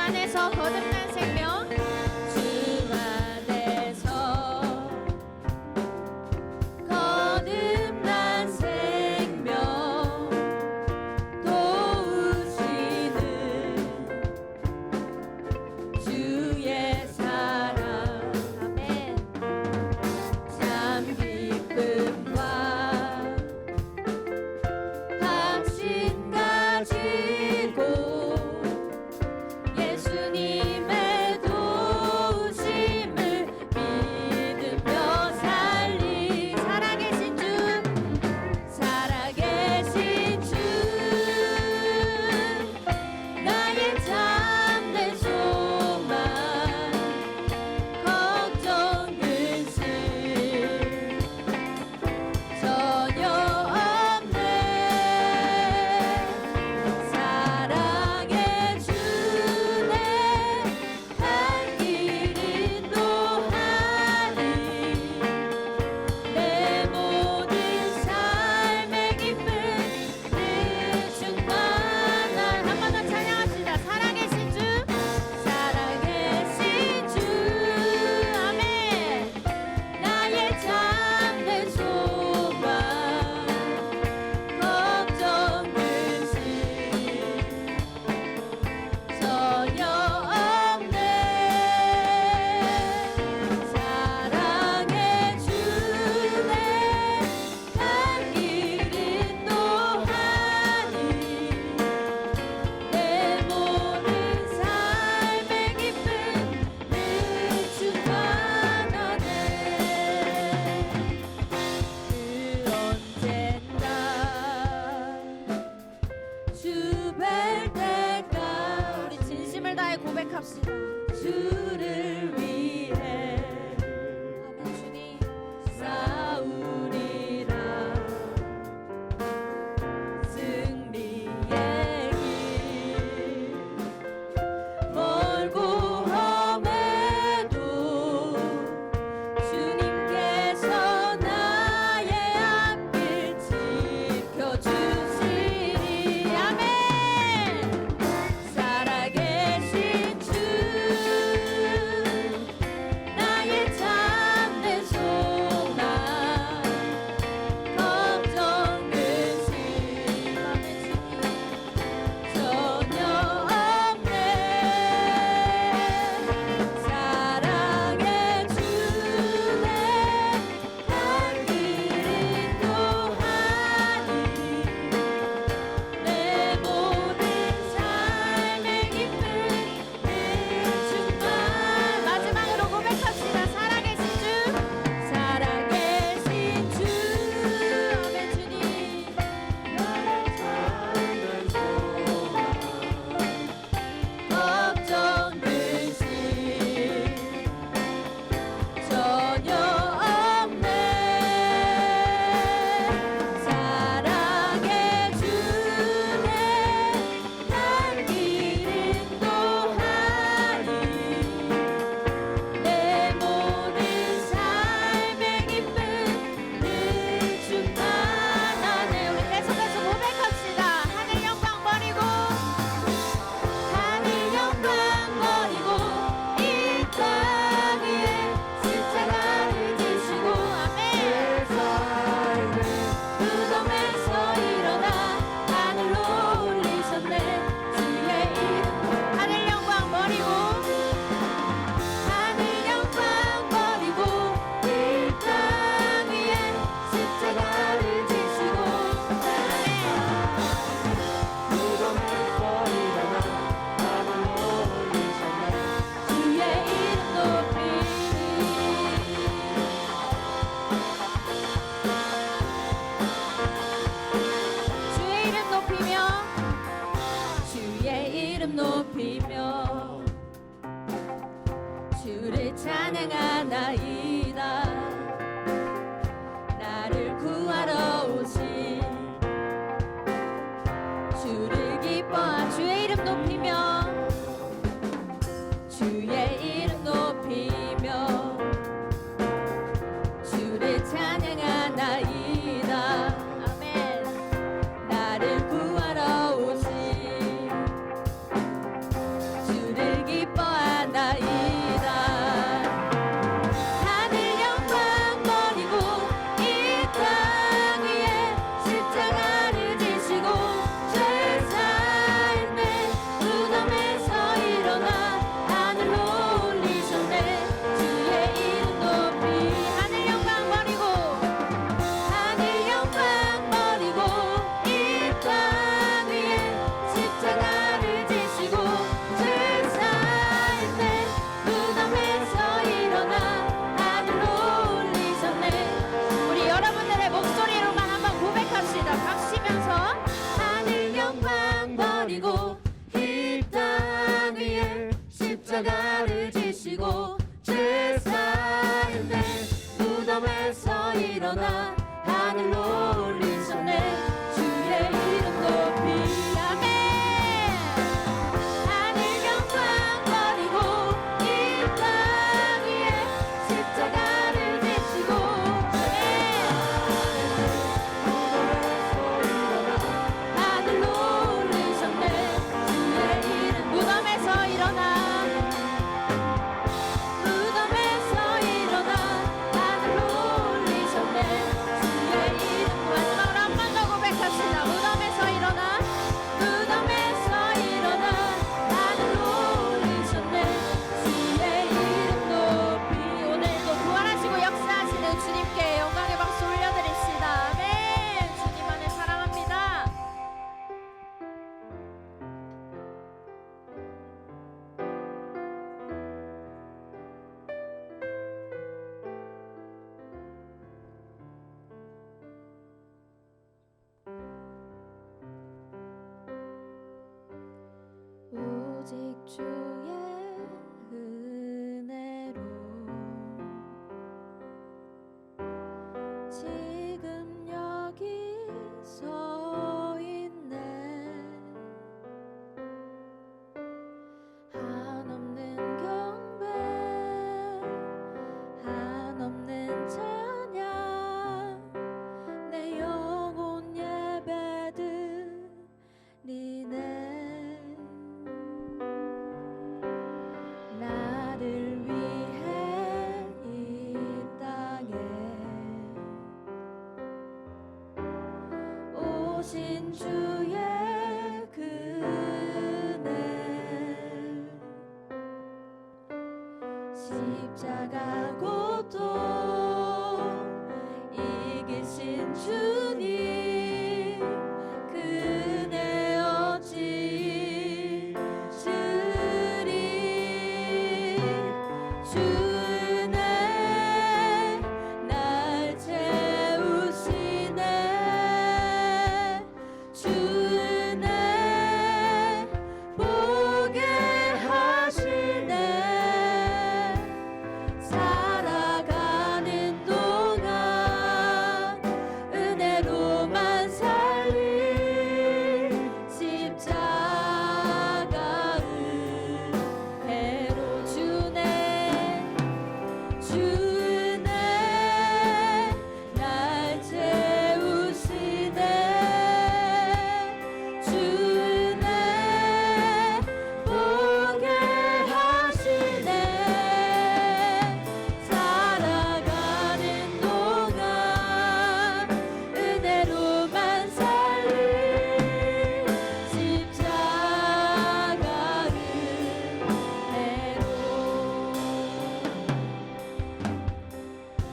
안에서 거듭난 생명, 주 안에서 거듭난 생명 도우시는 주의 사랑. 아멘. 참 기쁨과 확신 가지고 예수님의 도우심을 믿으며 살리. 살아계신 주, 살아계신 주, 나의 참된 소망, 걱정 근심 전혀 없네. 사랑의 주네 갈 길 인도하니 내 모든 삶의 기쁨 늘 충만한. 한 번 더 찬양합시다. 살아계신 주, 살아계신 주, 아멘. 나의 참된 소망, 걱정 근심 전혀 없네. 사랑의 주네 갈 길 인도하니 내 모든 삶의 기쁨 늘 충만하네. 그 언젠가 주 뵐 때가 우리 진심을 다해 고백합시다. 주를 위해 아멘. 주님 싸우리라. 승리의 길 멀고 험해도 주님께서 나의 앞길 지켜주시리. 아멘. 살아계신 주, 나의 참된 소망, 걱정 근심 아멘. 전혀 없네. 사랑의 주네 갈 길 인도하니 내 모든 삶의 기쁨 늘 충만. 마지막으로 고백합시다. 살아계신 주, 살아계신 주, 아멘. 주님 나의 참된 소망, 걱정 근심 전혀 없네. 사랑의 주네 갈 길 인도하니 내 모든 삶의 기쁨 늘 충만하네. 우리 계속해서 고백합시다. 하늘 영광 버리고 하늘 영광 버리고 이 땅 위에 십자가를 지시고 아멘. 무덤에서 일어나 하늘로 올리셨네. 주의 이름 하늘 영광 버리고 하늘 영광 버리고 이 땅 위에 십자가를 지시고 아멘. 무덤에서 일어나 하늘로 올리셨네. 주의 이름 높이니 주의 이름 높이며 주의 이름 높이며 주를 찬양하나이다. 나를 구하러 오신 주를 기뻐한 주의 이름 높이며 주의 이름 높이며 주를 찬양하나이다. 아멘. 나를 구하러 오신 주를 십자가를 지시고 죄사했네. 무덤에서 일어나 하늘로 올리셨네. 주의 이름 높이 아멘. 하늘 영광 버리고 이 땅 위에 십자가를 지시고 하늘로 올리셨네. 주의 이름 무덤에서 일어나 하늘로 올리셨네. 주의 이름 마지막으로 한 번 더 고백합시다. 무덤에서 일어나 하늘로 올리셨네. 주의 이름 높이 오늘도 부활하시고 역사하시는 주님께 영광의 박수 올려드립시다. 아멘. 주님만을 사랑합니다. 오직 주의 은혜로 지금 여기 서 있네. 한없는 경배 한없는 찬양 내 영혼 예배드리네. 나를 위해 이 땅에 오신 주의 그네 십자가 고통 이기신 주님 그네 어찌 주네 날 채우시네. 주네 보게 하시네. 살아가는 동안 은혜로만 살리 십자가 은혜로 주네 날 채우시네. 주네 보게 하시네. 살아가는 동안 은혜로만 살리 십자가 은혜로.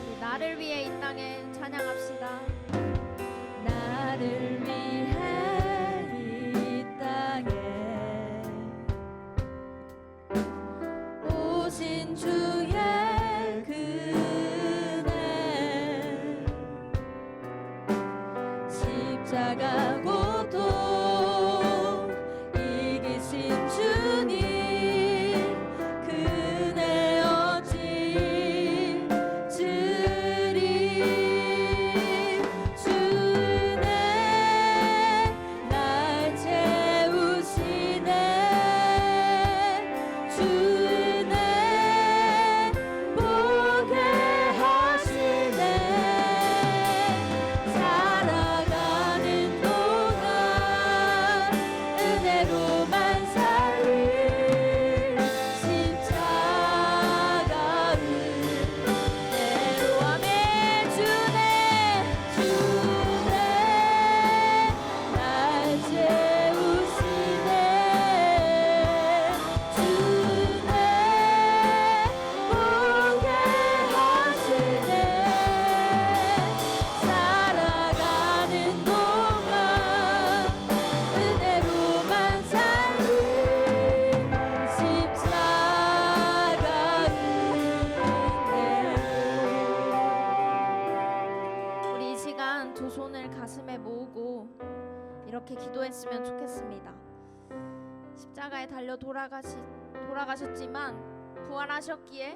우리 나를 위해 이 땅에 찬양합시다. 나를 위해 이 땅에 오신 주의 그네 십자가 고통 이기신 주님 그네 어찌 주리. 주네 날 채우시네. 주네 보게 하시네. 살아가는 동안 은혜로만 살리 십자가 은혜로. 아멘. 주네 날 채우시네. 주네 보게 하시네. 살아가는 동안 은혜로만 살리 십자가 은혜로. 우리 이 시간 두 손을 가슴에 모으고 이렇게 기도했으면 좋겠습니다. 십자가에 달려 돌아가신 돌아가셨지만 부활하셨기에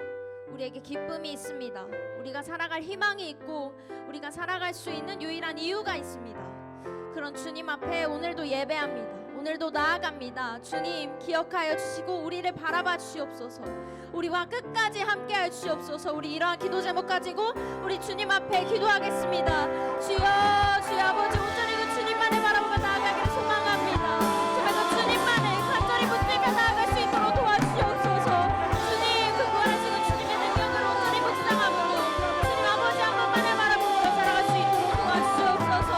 우리에게 기쁨이 있습니다. 우리가 살아갈 희망이 있고 우리가 살아갈 수 있는 유일한 이유가 있습니다. 그런 주님 앞에 오늘도 예배합니다. 오늘도 나아갑니다. 주님 기억하여 주시고 우리를 바라봐 주시옵소서. 우리와 끝까지 함께하여 주시옵소서. 우리 이러한 기도 제목 가지고 우리 주님 앞에 기도하겠습니다. 주여 주여 아버지 온전히 그 주님만을 바라보며 나아가기를 소망합니다. 제발 그 주님만을 간절히 붙들며 나아갈 수 있도록 도와주시옵소서. 주님 그 부활하시는 주님의 능력으로 온전히 묵상함으로 주님 아버지 한 분만을 바라보며 살아갈 수 있도록 도와주시옵소서.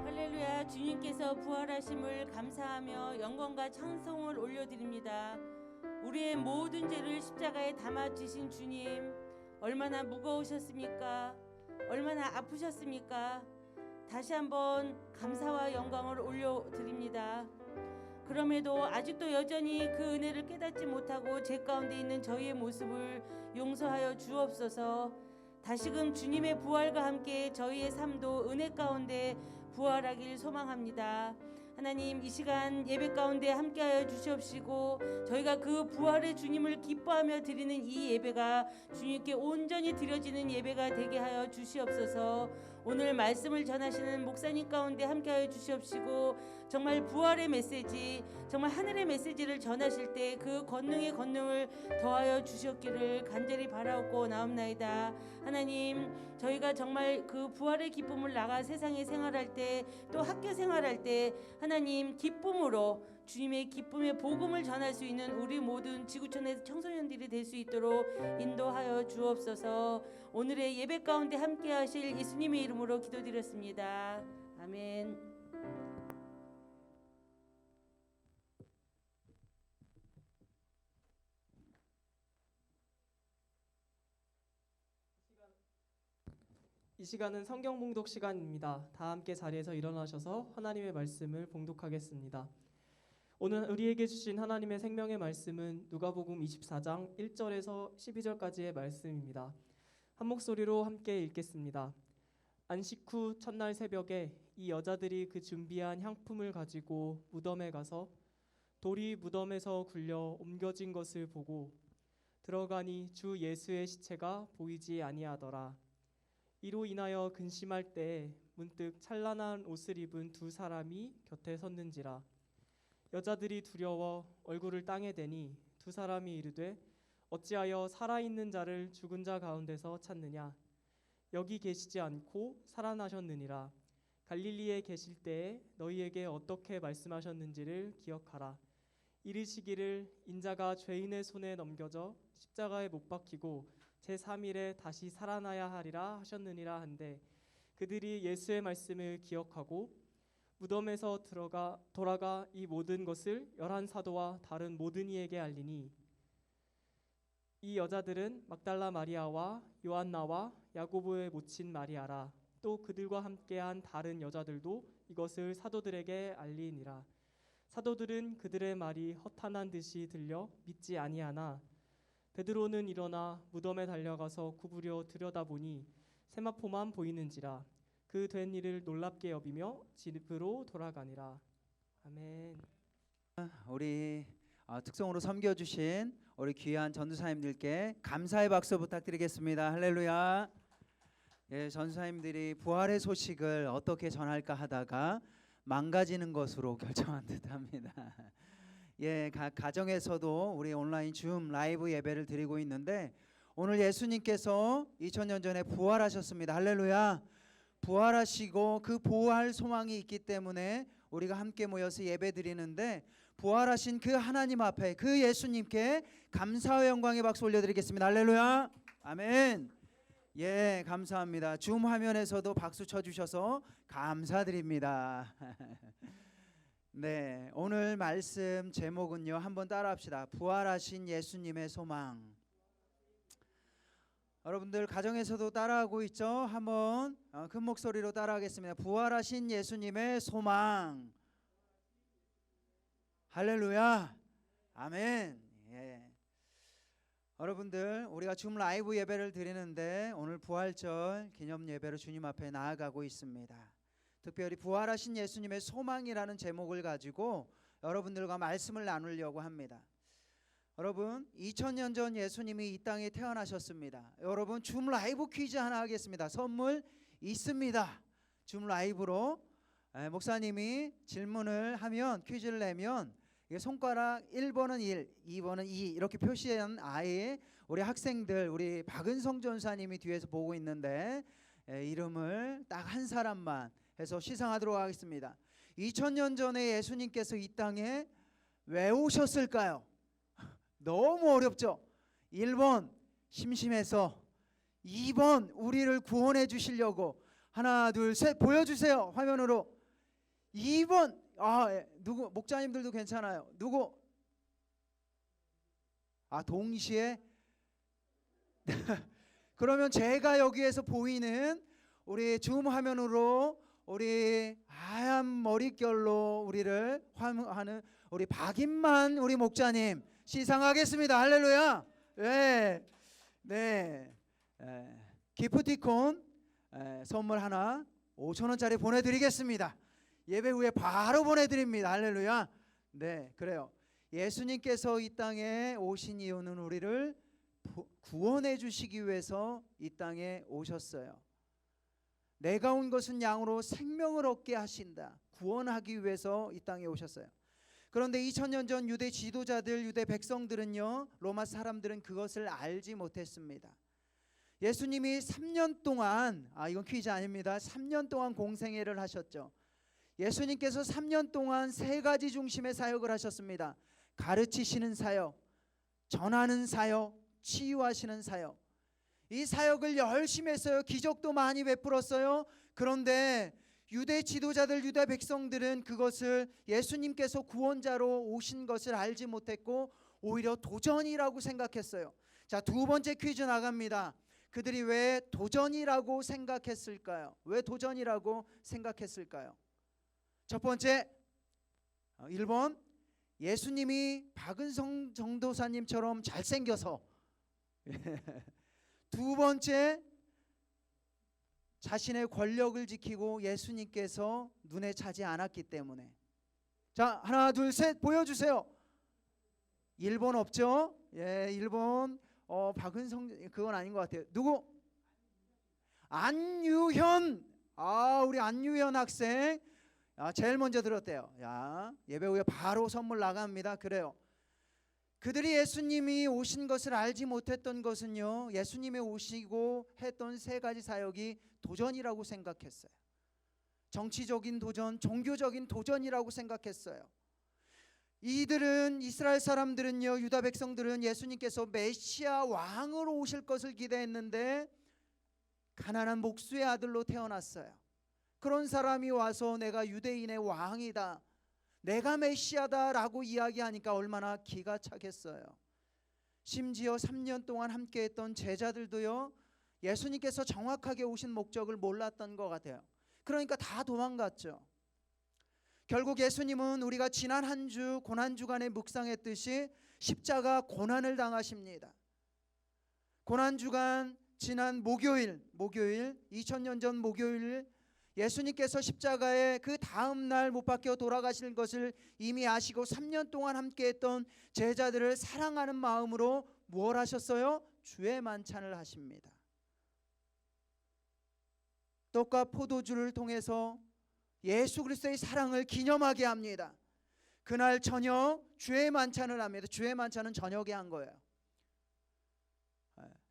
할렐루야. 주님께서 부활하심을 감사하며 영광과 찬송을 올려드립니다. 우리의 모든 죄를 십자가에 담아주신 주님, 얼마나 무거우셨습니까? 얼마나 아프셨습니까? 다시 한번 감사와 영광을 올려드립니다. 그럼에도 아직도 여전히 그 은혜를 깨닫지 못하고 죄 가운데 있는 저희의 모습을 용서하여 주옵소서. 다시금 주님의 부활과 함께 저희의 삶도 은혜 가운데 부활하길 소망합니다. 하나님, 이 시간 예배 가운데 함께하여 주시옵시고 저희가 그 부활의 주님을 기뻐하며 드리는 이 예배가 주님께 온전히 드려지는 예배가 되게 하여 주시옵소서. 오늘 말씀을 전하시는 목사님 가운데 함께하여 주시옵시고 정말 부활의 메시지, 정말 하늘의 메시지를 전하실 때 그 권능의 권능을 더하여 주셨기를 간절히 바라옵고 나옵나이다. 하나님, 저희가 정말 그 부활의 기쁨을 나가 세상에 생활할 때, 또 학교 생활할 때 하나님 기쁨으로 주님의 기쁨의 복음을 전할 수 있는 우리 모든 지구촌의 청소년들이 될 수 있도록 인도하여 주옵소서. 오늘의 예배 가운데 함께 하실 예수님의 이름으로 기도드렸습니다. 아멘. 이 시간은 성경 봉독 시간입니다. 다 함께 자리에서 일어나셔서 하나님의 말씀을 봉독하겠습니다. 오늘 우리에게 주신 하나님의 생명의 말씀은 누가복음 24장 1절에서 12절까지의 말씀입니다. 한 목소리로 함께 읽겠습니다. 안식 후 첫날 새벽에 이 여자들이 그 준비한 향품을 가지고 무덤에 가서 돌이 무덤에서 굴려 옮겨진 것을 보고 들어가니 주 예수의 시체가 보이지 아니하더라. 이로 인하여 근심할 때에 문득 찬란한 옷을 입은 두 사람이 곁에 섰는지라. 여자들이 두려워 얼굴을 땅에 대니 두 사람이 이르되 어찌하여 살아있는 자를 죽은 자 가운데서 찾느냐. 여기 계시지 않고 살아나셨느니라. 갈릴리에 계실 때에 너희에게 어떻게 말씀하셨는지를 기억하라. 이르시기를 인자가 죄인의 손에 넘겨져 십자가에 못 박히고 제3일에 다시 살아나야 하리라 하셨느니라 한데 그들이 예수의 말씀을 기억하고 무덤에서 돌아가 이 모든 것을 11사도와 다른 모든 이에게 알리니 이 여자들은 막달라 마리아와 요한나와 야고보의 모친 마리아라. 또 그들과 함께한 다른 여자들도 이것을 사도들에게 알리니라. 사도들은 그들의 말이 허탄한 듯이 들려 믿지 아니하나 베드로는 일어나 무덤에 달려가서 구부려 들여다보니 세마포만 보이는지라. 그 된 일을 놀랍게 여기며 집으로 돌아가니라. 아멘. 우리 특성으로 섬겨주신 우리 귀한 전도사님들께 감사의 박수 부탁드리겠습니다. 할렐루야. 예, 전도사님들이 부활의 소식을 어떻게 전할까 하다가 망가지는 것으로 결정한 듯합니다. 예, 가정에서도 우리 온라인 줌 라이브 예배를 드리고 있는데 오늘 예수님께서 2000년 전에 부활하셨습니다. 할렐루야. 부활하시고 그 부활 소망이 있기 때문에 우리가 함께 모여서 예배 드리는데 부활하신 그 하나님 앞에 그 예수님께 감사와 영광의 박수 올려드리겠습니다. 할렐루야. 아멘. 예, 감사합니다. 줌 화면에서도 박수 쳐주셔서 감사드립니다. 네, 오늘 말씀 제목은요, 한번 따라합시다. 부활하신 예수님의 소망. 여러분들 가정에서도 따라하고 있죠? 한번 큰 목소리로 따라하겠습니다. 부활하신 예수님의 소망. 할렐루야. 아멘. 예. 여러분들 우리가 줌 라이브 예배를 드리는데 오늘 부활절 기념 예배로 주님 앞에 나아가고 있습니다. 특별히 부활하신 예수님의 소망이라는 제목을 가지고 여러분들과 말씀을 나누려고 합니다. 여러분 2000년 전 예수님이 이 땅에 태어나셨습니다. 여러분 줌 라이브 퀴즈 하나 하겠습니다. 선물 있습니다. 줌 라이브로 목사님이 질문을 하면 퀴즈를 내면 손가락 1번은 1, 2번은 2 이렇게 표시한 아이 우리 학생들 우리 박은성 전사님이 뒤에서 보고 있는데 이름을 딱 한 사람만 해서 시상하도록 하겠습니다. 2000년 전에 예수님께서 이 땅에 왜 오셨을까요? 너무 어렵죠. 1번 심심해서, 2번 우리를 구원해 주시려고. 하나 둘 셋 보여주세요 화면으로. 2번 누구? 목자님들도 괜찮아요. 누구? 동시에 그러면 제가 여기에서 보이는 우리 줌 화면으로 우리 하얀 머릿결로 우리를 하는 우리 박인만 우리 목자님 시상하겠습니다. 할렐루야. 네. 기프티콘 선물 하나 5,000원짜리 보내드리겠습니다. 예배 후에 바로 보내드립니다. 할렐루야. 네, 그래요. 예수님께서 이 땅에 오신 이유는 우리를 구원해 주시기 위해서 이 땅에 오셨어요. 내가 온 것은 양으로 생명을 얻게 하신다. 구원하기 위해서 이 땅에 오셨어요. 그런데 2000년 전 유대 지도자들, 유대 백성들은요, 로마 사람들은 그것을 알지 못했습니다. 예수님이 3년 동안, 이건 퀴즈 아닙니다. 3년 동안 공생애를 하셨죠. 예수님께서 3년 동안 3가지 중심의 사역을 하셨습니다. 가르치시는 사역, 전하는 사역, 치유하시는 사역. 이 사역을 열심히 했어요. 기적도 많이 베풀었어요. 그런데 유대 지도자들, 유대 백성들은 그것을 예수님께서 구원자로 오신 것을 알지 못했고 오히려 도전이라고 생각했어요. 자, 두 번째 퀴즈 나갑니다. 그들이 왜 도전이라고 생각했을까요? 왜 도전이라고 생각했을까요? 첫 번째, 1번 예수님이 박은성 전도사님처럼 잘생겨서. 두 번째, 자신의 권력을 지키고 예수님께서 눈에 차지 않았기 때문에. 자, 하나 둘 셋 보여주세요. 1번 없죠? 1번 박은성 그건 아닌 것 같아요. 누구? 안유현. 우리 안유현 학생 제일 먼저 들었대요. 예배 후에 바로 선물 나갑니다. 그래요. 그들이 예수님이 오신 것을 알지 못했던 것은요, 예수님이 오시고 했던 3가지 사역이 도전이라고 생각했어요. 정치적인 도전, 종교적인 도전이라고 생각했어요. 이들은, 이스라엘 사람들은요, 유다 백성들은 예수님께서 메시아 왕으로 오실 것을 기대했는데 가난한 목수의 아들로 태어났어요. 그런 사람이 와서 내가 유대인의 왕이다, 내가 메시아다라고 이야기하니까 얼마나 기가 차겠어요. 심지어 3년 동안 함께했던 제자들도요, 예수님께서 정확하게 오신 목적을 몰랐던 것 같아요. 그러니까 다 도망갔죠. 결국 예수님은 우리가 지난 한 주 고난주간에 묵상했듯이 십자가 고난을 당하십니다. 고난주간 지난 목요일 2000년 전 목요일 예수님께서 십자가에 그 다음 날 못 박혀 돌아가실 것을 이미 아시고 3년 동안 함께했던 제자들을 사랑하는 마음으로 뭘 하셨어요? 주의 만찬을 하십니다. 떡과 포도주를 통해서 예수 그리스도의 사랑을 기념하게 합니다. 그날 저녁 주의 만찬을 합니다. 주의 만찬은 저녁에 한 거예요.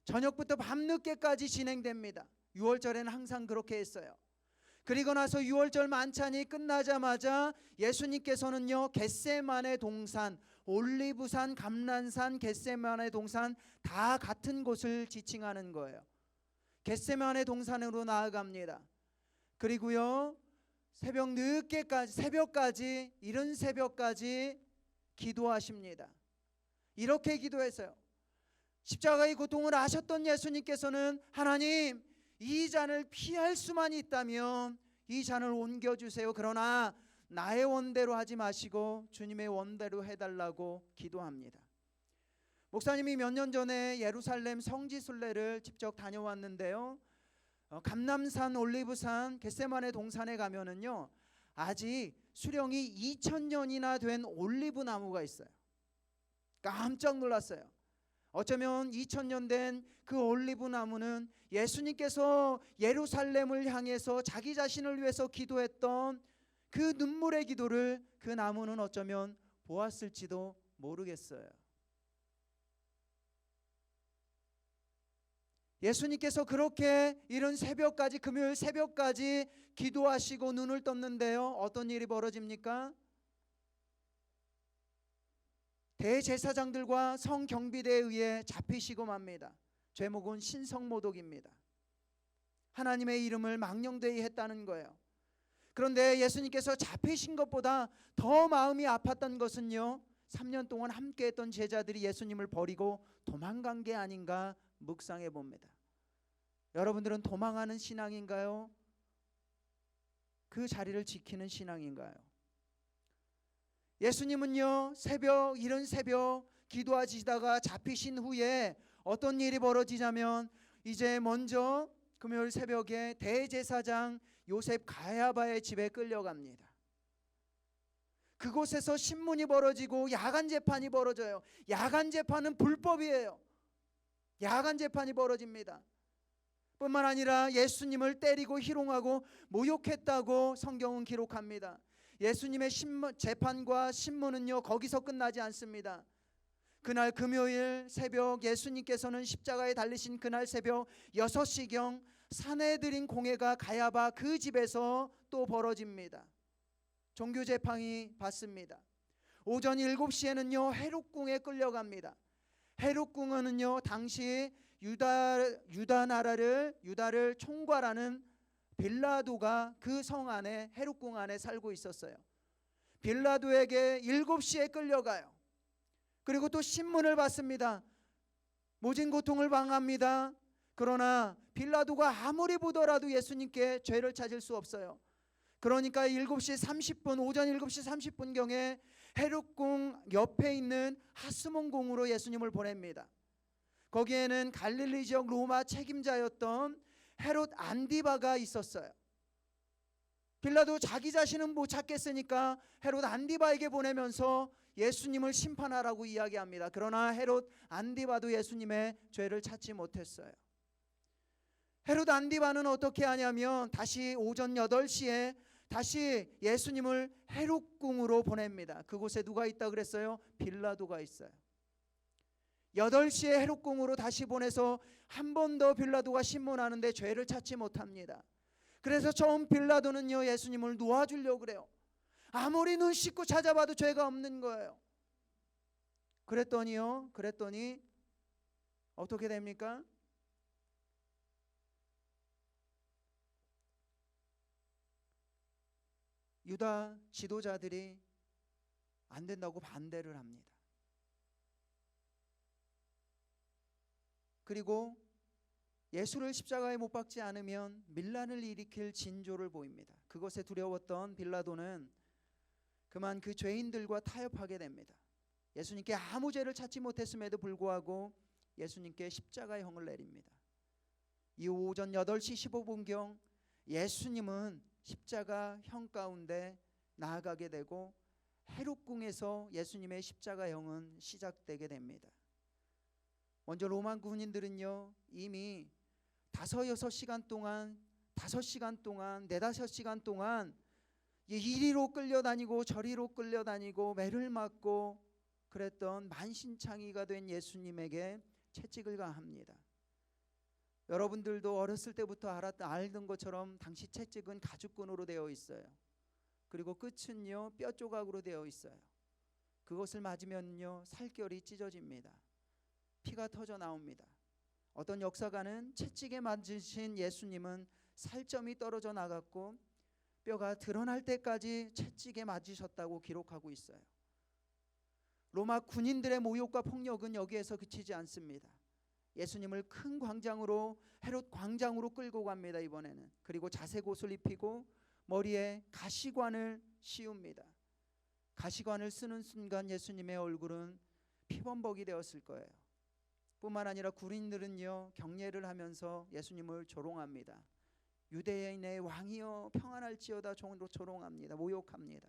저녁부터 밤늦게까지 진행됩니다. 6월절에는 항상 그렇게 했어요. 그리고 나서 6월절 만찬이 끝나자마자 예수님께서는요, 겟세마네 동산, 올리브산, 감난산, 겟세마네 동산 다 같은 곳을 지칭하는 거예요. 겟세마네 동산으로 나아갑니다. 그리고요, 새벽까지 이른 새벽까지 기도하십니다. 이렇게 기도했어요. 십자가의 고통을 아셨던 예수님께서는 하나님, 이 잔을 피할 수만 있다면 이 잔을 옮겨주세요. 그러나 나의 원대로 하지 마시고 주님의 원대로 해달라고 기도합니다. 목사님이 몇 년 전에 예루살렘 성지 순례를 직접 다녀왔는데요. 감람산, 올리브산, 겟세마네 동산에 가면은요, 아직 수령이 2000년이나 된 올리브 나무가 있어요. 깜짝 놀랐어요. 어쩌면 2000년 된 그 올리브 나무는 예수님께서 예루살렘을 향해서 자기 자신을 위해서 기도했던 그 눈물의 기도를 그 나무는 어쩌면 보았을지도 모르겠어요. 예수님께서 그렇게 이른 새벽까지, 금요일 새벽까지 기도하시고 눈을 떴는데요, 어떤 일이 벌어집니까? 대제사장들과 성경비대에 의해 잡히시고 맙니다. 죄목은 신성모독입니다. 하나님의 이름을 망령되이 했다는 거예요. 그런데 예수님께서 잡히신 것보다 더 마음이 아팠던 것은요, 3년 동안 함께했던 제자들이 예수님을 버리고 도망간 게 아닌가 묵상해 봅니다. 여러분들은 도망하는 신앙인가요? 그 자리를 지키는 신앙인가요? 예수님은요, 이른 새벽 기도하시다가 잡히신 후에 어떤 일이 벌어지자면, 이제 먼저 금요일 새벽에 대제사장 요셉 가야바의 집에 끌려갑니다. 그곳에서 신문이 벌어지고 야간 재판이 벌어져요. 야간 재판은 불법이에요. 야간 재판이 벌어집니다. 뿐만 아니라 예수님을 때리고 희롱하고 모욕했다고 성경은 기록합니다. 예수님의 재판과 신문은요, 거기서 끝나지 않습니다. 그날 금요일 새벽, 예수님께서는 십자가에 달리신 그날 새벽 6시경 사내들인 공회가 가야바 그 집에서 또 벌어집니다. 종교 재판이 받습니다. 오전 7시에는요 헤롯궁에 끌려갑니다. 헤롯궁은요 당시 유다를 총괄하는 빌라도가 그 성 안에, 헤롯궁 안에 살고 있었어요. 빌라도에게 7시에 끌려가요. 그리고 또 신문을 받습니다. 모진 고통을 당합니다. 그러나 빌라도가 아무리 보더라도 예수님께 죄를 찾을 수 없어요. 그러니까 7시 30분, 오전 7시 30분경에 헤롯궁 옆에 있는 하스몬궁으로 예수님을 보냅니다. 거기에는 갈릴리 지역 로마 책임자였던 헤롯 안디바가 있었어요. 빌라도 자기 자신은 못 찾겠으니까 헤롯 안디바에게 보내면서 예수님을 심판하라고 이야기합니다. 그러나 헤롯 안디바도 예수님의 죄를 찾지 못했어요. 헤롯 안디바는 어떻게 하냐면 다시 오전 8시에 다시 예수님을 헤롯궁으로 보냅니다. 그곳에 누가 있다 그랬어요? 빌라도가 있어요. 8시에 헤롯궁으로 다시 보내서 한 번 더 빌라도가 신문하는데 죄를 찾지 못합니다. 그래서 처음 빌라도는요 예수님을 놓아주려고 그래요. 아무리 눈 씻고 찾아봐도 죄가 없는 거예요. 그랬더니 어떻게 됩니까? 유다 지도자들이 안 된다고 반대를 합니다. 그리고 예수를 십자가에 못 박지 않으면 밀란을 일으킬 징조를 보입니다. 그것에 두려웠던 빌라도는 그만 그 죄인들과 타협하게 됩니다. 예수님께 아무 죄를 찾지 못했음에도 불구하고 예수님께 십자가의 형을 내립니다. 이후 오전 8시 15분경 예수님은 십자가 형 가운데 나아가게 되고 헤롯궁에서 예수님의 십자가 형은 시작되게 됩니다. 먼저 로마 군인들은요 이미 5-6시간 동안 5시간 동안 4-5시간 동안 이리로 끌려다니고 저리로 끌려다니고 매를 맞고 그랬던 만신창이가 된 예수님에게 채찍을 가합니다. 여러분들도 어렸을 때부터 알던 것처럼 당시 채찍은 가죽끈으로 되어 있어요. 그리고 끝은요 뼈 조각으로 되어 있어요. 그것을 맞으면요 살결이 찢어집니다. 피가 터져 나옵니다. 어떤 역사가는 채찍에 맞으신 예수님은 살점이 떨어져 나갔고 뼈가 드러날 때까지 채찍에 맞으셨다고 기록하고 있어요. 로마 군인들의 모욕과 폭력은 여기에서 그치지 않습니다. 예수님을 큰 광장으로, 헤롯 광장으로 끌고 갑니다. 이번에는. 그리고 자색 옷을 입히고 머리에 가시관을 씌웁니다. 가시관을 쓰는 순간 예수님의 얼굴은 피범벅이 되었을 거예요. 뿐만 아니라 군인들은요 경례를 하면서 예수님을 조롱합니다. 유대인의 왕이여 평안할지어다 조롱합니다. 모욕합니다.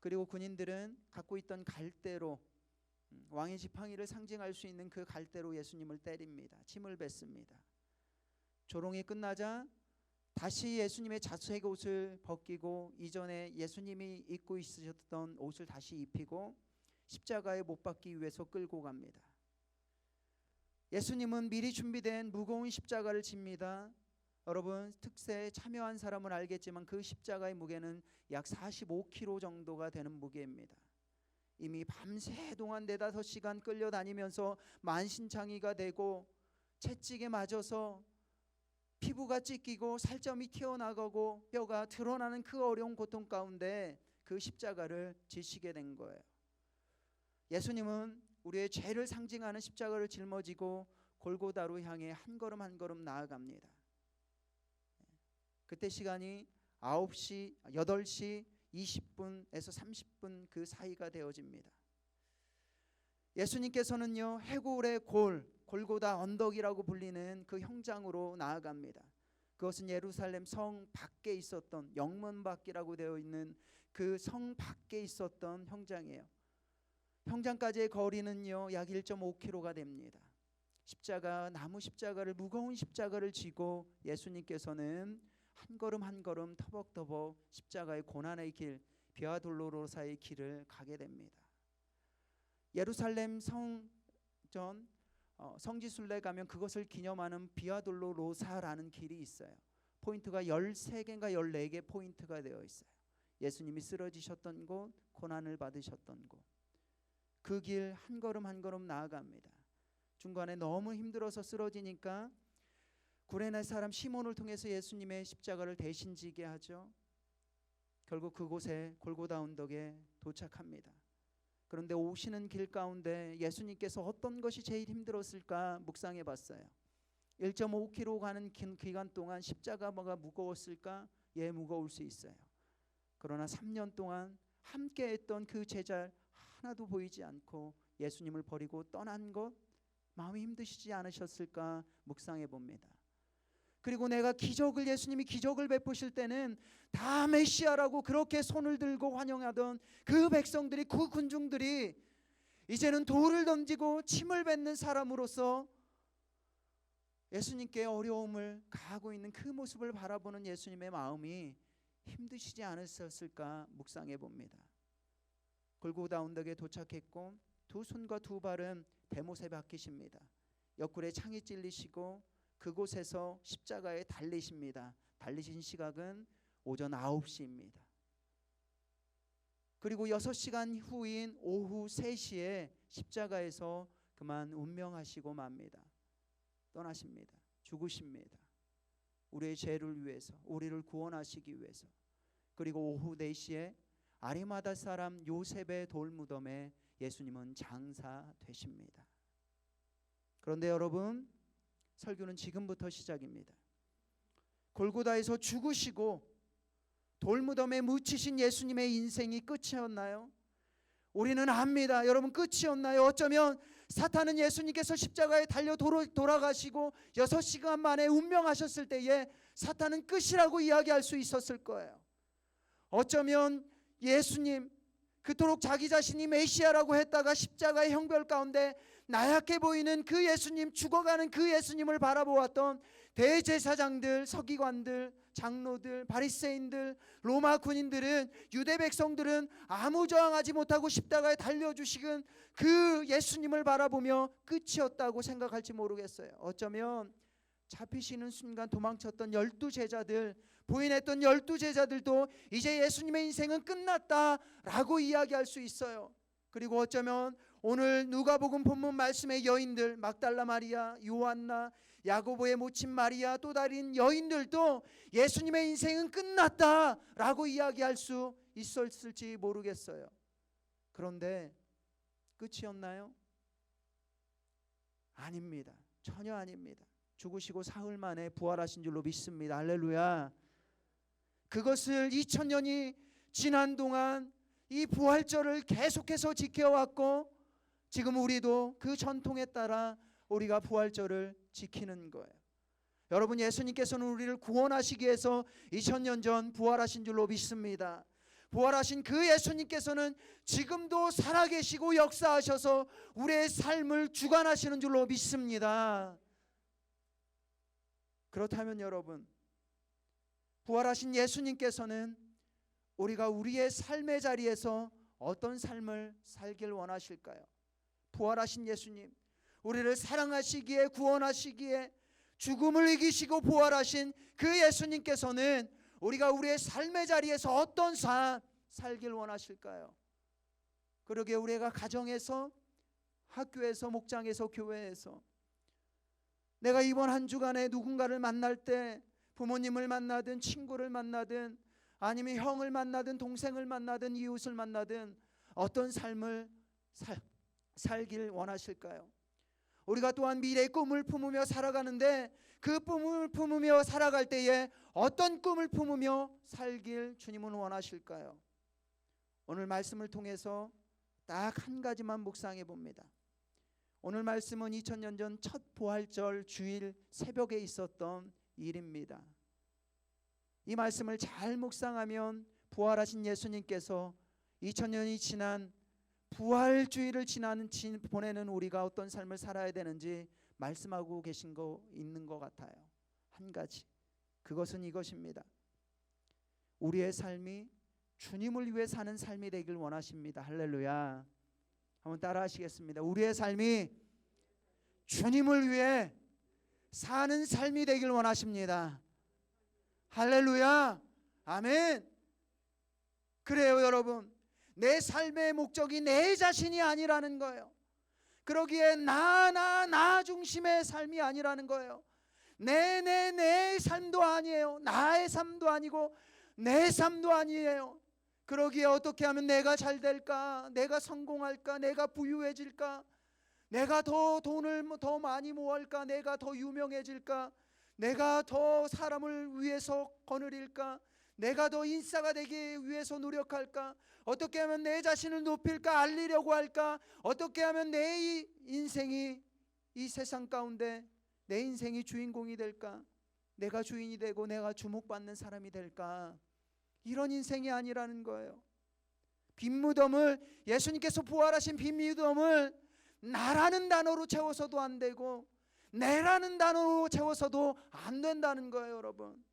그리고 군인들은 갖고 있던 갈대로 왕의 지팡이를 상징할 수 있는 그 갈대로 예수님을 때립니다. 침을 뱉습니다. 조롱이 끝나자 다시 예수님의 자색 옷을 벗기고 이전에 예수님이 입고 있으셨던 옷을 다시 입히고 십자가에 못 박기 위해서 끌고 갑니다. 예수님은 미리 준비된 무거운 십자가를 집니다. 여러분 특세에 참여한 사람은 알겠지만 그 십자가의 무게는 약 45kg 정도가 되는 무게입니다. 이미 밤새 동안 4-5시간 끌려다니면서 만신창이가 되고 채찍에 맞아서 피부가 찢기고 살점이 튀어나가고 뼈가 드러나는 그 어려운 고통 가운데 그 십자가를 지시게 된 거예요. 예수님은 우리의 죄를 상징하는 십자가를 짊어지고 골고다로 향해 한 걸음 한 걸음 나아갑니다. 그때 시간이 8시 20분에서 30분 그 사이가 되어집니다. 예수님께서는요 해골의 골고다 언덕이라고 불리는 그 형장으로 나아갑니다. 그것은 예루살렘 성 밖에 있었던 영문밖이라고 되어 있는 그 성 밖에 있었던 형장이에요. 형장까지의 거리는요 약 1.5km가 됩니다. 나무 십자가를 무거운 십자가를 지고 예수님께서는 한 걸음 한 걸음 터벅터벅 십자가의 고난의 길 비아 돌로로사의 길을 가게 됩니다. 예루살렘 성지순례 가면 그것을 기념하는 비아 돌로로사라는 길이 있어요. 포인트가 13개인가 14개 포인트가 되어 있어요. 예수님이 쓰러지셨던 곳, 고난을 받으셨던 곳. 그 길 한 걸음 한 걸음 나아갑니다. 중간에 너무 힘들어서 쓰러지니까 구레네 사람 시몬을 통해서 예수님의 십자가를 대신 지게 하죠. 결국 그곳에 골고다 언덕에 도착합니다. 그런데 오시는 길 가운데 예수님께서 어떤 것이 제일 힘들었을까 묵상해 봤어요. 1.5km 가는 기간 동안 십자가가 무거웠을까? 예, 무거울 수 있어요. 그러나 3년 동안 함께 했던 그 제자 하나도 보이지 않고 예수님을 버리고 떠난 것 마음이 힘드시지 않으셨을까 묵상해 봅니다. 그리고 예수님이 기적을 베푸실 때는 다 메시아라고 그렇게 손을 들고 환영하던 그 백성들이, 그 군중들이 이제는 돌을 던지고 침을 뱉는 사람으로서 예수님께 어려움을 가하고 있는 그 모습을 바라보는 예수님의 마음이 힘드시지 않으셨을까 묵상해 봅니다. 골고다 언덕에 도착했고 두 손과 두 발은 대못에 박히십니다. 옆구리에 창이 찔리시고 그곳에서 십자가에 달리십니다. 달리신 시각은 오전 9시입니다. 그리고 6시간 후인 오후 3시에 십자가에서 그만 운명하시고 맙니다. 떠나십니다. 죽으십니다. 우리의 죄를 위해서, 우리를 구원하시기 위해서. 그리고 오후 4시에 아리마다 사람 요셉의 돌무덤에 예수님은 장사되십니다. 그런데 여러분, 설교는 지금부터 시작입니다. 골고다에서 죽으시고 돌무덤에 묻히신 예수님의 인생이 끝이었나요? 우리는 압니다. 여러분, 끝이었나요? 어쩌면 사탄은 예수님께서 십자가에 달려 돌아가시고 6시간 만에 운명하셨을 때에 사탄은 끝이라고 이야기할 수 있었을 거예요. 어쩌면 예수님, 그토록 자기 자신이 메시아라고 했다가 십자가의 형벌 가운데 나약해 보이는 그 예수님, 죽어가는 그 예수님을 바라보았던 대제사장들, 서기관들, 장로들, 바리새인들, 로마 군인들은, 유대 백성들은 아무 저항하지 못하고 십자가에 달려주시는 그 예수님을 바라보며 끝이었다고 생각할지 모르겠어요. 어쩌면 잡히시는 순간 도망쳤던 12제자들, 부인했던 12제자들도 이제 예수님의 인생은 끝났다라고 이야기할 수 있어요. 그리고 어쩌면 오늘 누가복음 본문 말씀의 여인들, 막달라 마리아, 요한나, 야고보의 모친 마리아, 또 다른 여인들도 예수님의 인생은 끝났다라고 이야기할 수 있었을지 모르겠어요. 그런데 끝이었나요? 아닙니다. 전혀 아닙니다. 죽으시고 사흘 만에 부활하신 줄로 믿습니다. 할렐루야. 그것을 2000년이 지난 동안 이 부활절을 계속해서 지켜왔고 지금 우리도 그 전통에 따라 우리가 부활절을 지키는 거예요. 여러분, 예수님께서는 우리를 구원하시기 위해서 2000년 전 부활하신 줄로 믿습니다. 부활하신 그 예수님께서는 지금도 살아계시고 역사하셔서 우리의 삶을 주관하시는 줄로 믿습니다. 그렇다면 여러분, 부활하신 예수님께서는 우리가 우리의 삶의 자리에서 어떤 삶을 살길 원하실까요? 부활하신 예수님, 우리를 사랑하시기에 구원하시기에 죽음을 이기시고 부활하신 그 예수님께서는 우리가 우리의 삶의 자리에서 어떤 삶 살길 원하실까요? 그러게 우리가 가정에서, 학교에서, 목장에서, 교회에서 내가 이번 한 주간에 누군가를 만날 때, 부모님을 만나든 친구를 만나든 아니면 형을 만나든 동생을 만나든 이웃을 만나든 어떤 삶을 살길 원하실까요? 우리가 또한 미래의 꿈을 품으며 살아가는데 그 꿈을 품으며 살아갈 때에 어떤 꿈을 품으며 살길 주님은 원하실까요? 오늘 말씀을 통해서 딱 한 가지만 묵상해 봅니다. 오늘 말씀은 2000년 전 첫 부활절 주일 새벽에 있었던 일입니다. 이 말씀을 잘 묵상하면 부활하신 예수님께서 2000년이 지난 부활주의를 보내는 우리가 어떤 삶을 살아야 되는지 말씀하고 계신 거 있는 것 같아요. 한 가지, 그것은 이것입니다. 우리의 삶이 주님을 위해 사는 삶이 되길 원하십니다. 할렐루야. 한번 따라 하시겠습니다. 우리의 삶이 주님을 위해 사는 삶이 되길 원하십니다. 할렐루야. 아멘. 그래요 여러분, 내 삶의 목적이 내 자신이 아니라는 거예요. 그러기에 나 중심의 삶이 아니라는 거예요. 내 삶도 아니에요. 나의 삶도 아니고 내 삶도 아니에요. 그러기에 어떻게 하면 내가 잘 될까? 내가 성공할까? 내가 부유해질까? 내가 더 돈을 더 많이 모을까? 내가 더 유명해질까? 내가 더 사람을 위해서 거느릴까? 내가 더 인싸가 되기 위해서 노력할까? 어떻게 하면 내 자신을 높일까? 알리려고 할까? 어떻게 하면 내 인생이 이 세상 가운데 내 인생이 주인공이 될까? 내가 주인이 되고 내가 주목받는 사람이 될까? 이런 인생이 아니라는 거예요. 빈무덤을, 예수님께서 부활하신 빈무덤을 나라는 단어로 채워서도 안 되고 내라는 단어로 채워서도 안 된다는 거예요 여러분.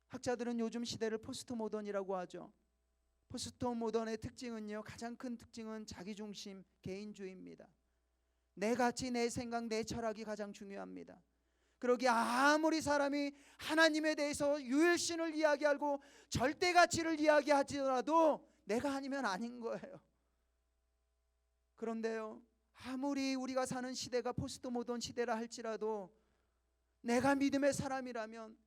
학자들은 요즘 시대를 포스트 모던이라고 하죠. 포스트 모던의 특징은요, 가장 큰 특징은 자기중심, 개인주의입니다. 내 가치, 내 생각, 내 철학이 가장 중요합니다. 그러기에 아무리 사람이 하나님에 대해서 유일신을 이야기하고 절대 가치를 이야기하더라도 내가 아니면 아닌 거예요. 그런데요, 아무리 우리가 사는 시대가 포스트 모던 시대라 할지라도 내가 믿음의 사람이라면,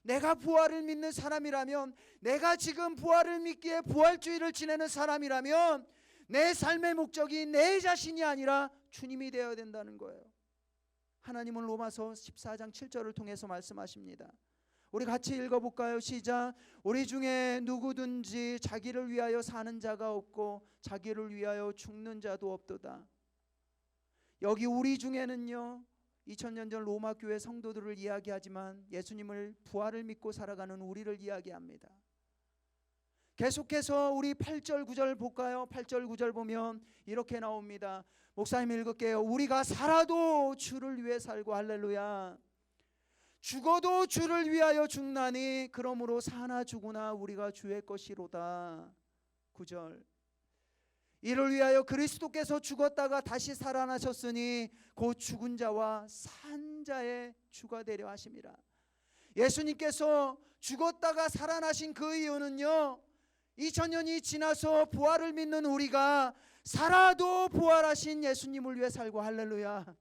내가 부활을 믿는 사람이라면, 내가 지금 부활을 믿기에 부활주의를 지내는 사람이라면 내 삶의 목적이 내 자신이 아니라 주님이 되어야 된다는 거예요. 하나님은 로마서 14장 7절을 통해서 말씀하십니다. 우리 같이 읽어볼까요? 시작. 우리 중에 누구든지 자기를 위하여 사는 자가 없고 자기를 위하여 죽는 자도 없도다. 여기 우리 중에는요, 2000년 전 로마 교회 성도들을 이야기하지만 예수님을 부활을 믿고 살아가는 우리를 이야기합니다. 계속해서 우리 8절 9절 볼까요? 8절 9절 보면 이렇게 나옵니다. 목사님 읽을게요. 우리가 살아도 주를 위해 살고, 할렐루야. 죽어도 주를 위하여 죽나니 그러므로 사나 죽으나 우리가 주의 것이로다. 9절. 이를 위하여 그리스도께서 죽었다가 다시 살아나셨으니 곧 죽은 자와 산 자의 주가 되려 하심이라. 예수님께서 죽었다가 살아나신 그 이유는요, 2000년이 지나서 부활을 믿는 우리가 살아도 부활하신 예수님을 위해 살고, 할렐루야.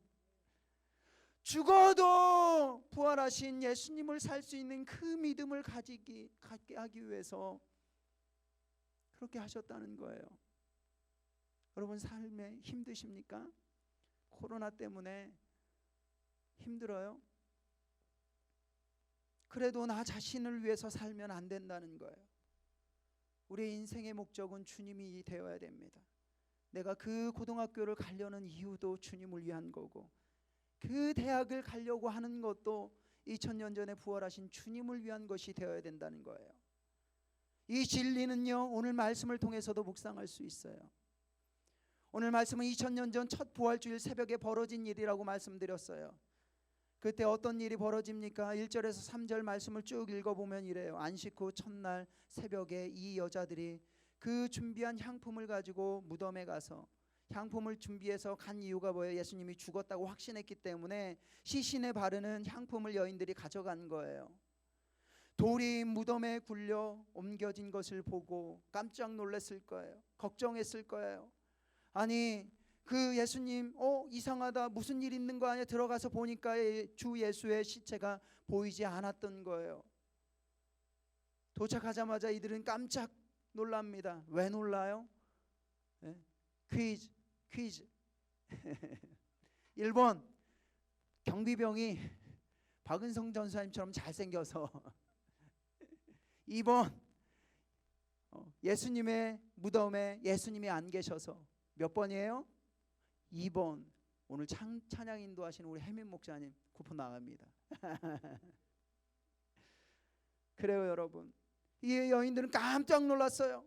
죽어도 부활하신 예수님을 살 수 있는 그 믿음을 갖게 하기 위해서 그렇게 하셨다는 거예요. 여러분, 삶에 힘드십니까? 코로나 때문에 힘들어요? 그래도 나 자신을 위해서 살면 안 된다는 거예요. 우리의 인생의 목적은 주님이 되어야 됩니다. 내가 그 고등학교를 가려는 이유도 주님을 위한 거고, 그 대학을 가려고 하는 것도 2000년 전에 부활하신 주님을 위한 것이 되어야 된다는 거예요. 이 진리는요, 오늘 말씀을 통해서도 묵상할 수 있어요. 오늘 말씀은 2000년 전 첫 부활주일 새벽에 벌어진 일이라고 말씀드렸어요. 그때 어떤 일이 벌어집니까? 1절에서 3절 말씀을 쭉 읽어보면 이래요. 안식 후 첫날 새벽에 이 여자들이 그 준비한 향품을 가지고 무덤에 가서, 향품을 준비해서 간 이유가 뭐예요? 예수님이 죽었다고 확신했기 때문에 시신에 바르는 향품을 여인들이 가져간 거예요. 돌이 무덤에 굴려 옮겨진 것을 보고 깜짝 놀랐을 거예요. 걱정했을 거예요. 아니, 그 예수님 이상하다, 무슨 일 있는 거 아니야? 들어가서 보니까 주 예수의 시체가 보이지 않았던 거예요. 도착하자마자 이들은 깜짝 놀랍니다. 왜 놀라요? 네? 퀴즈 1번, 경비병이 박은성 전사님처럼 잘생겨서. 2번, 예수님의 무덤에 예수님이 안 계셔서. 몇 번이에요? 2번. 오늘 찬양 인도하시는 우리 혜민 목사님 쿠폰 나갑니다. 그래요 여러분, 이 여인들은 깜짝 놀랐어요.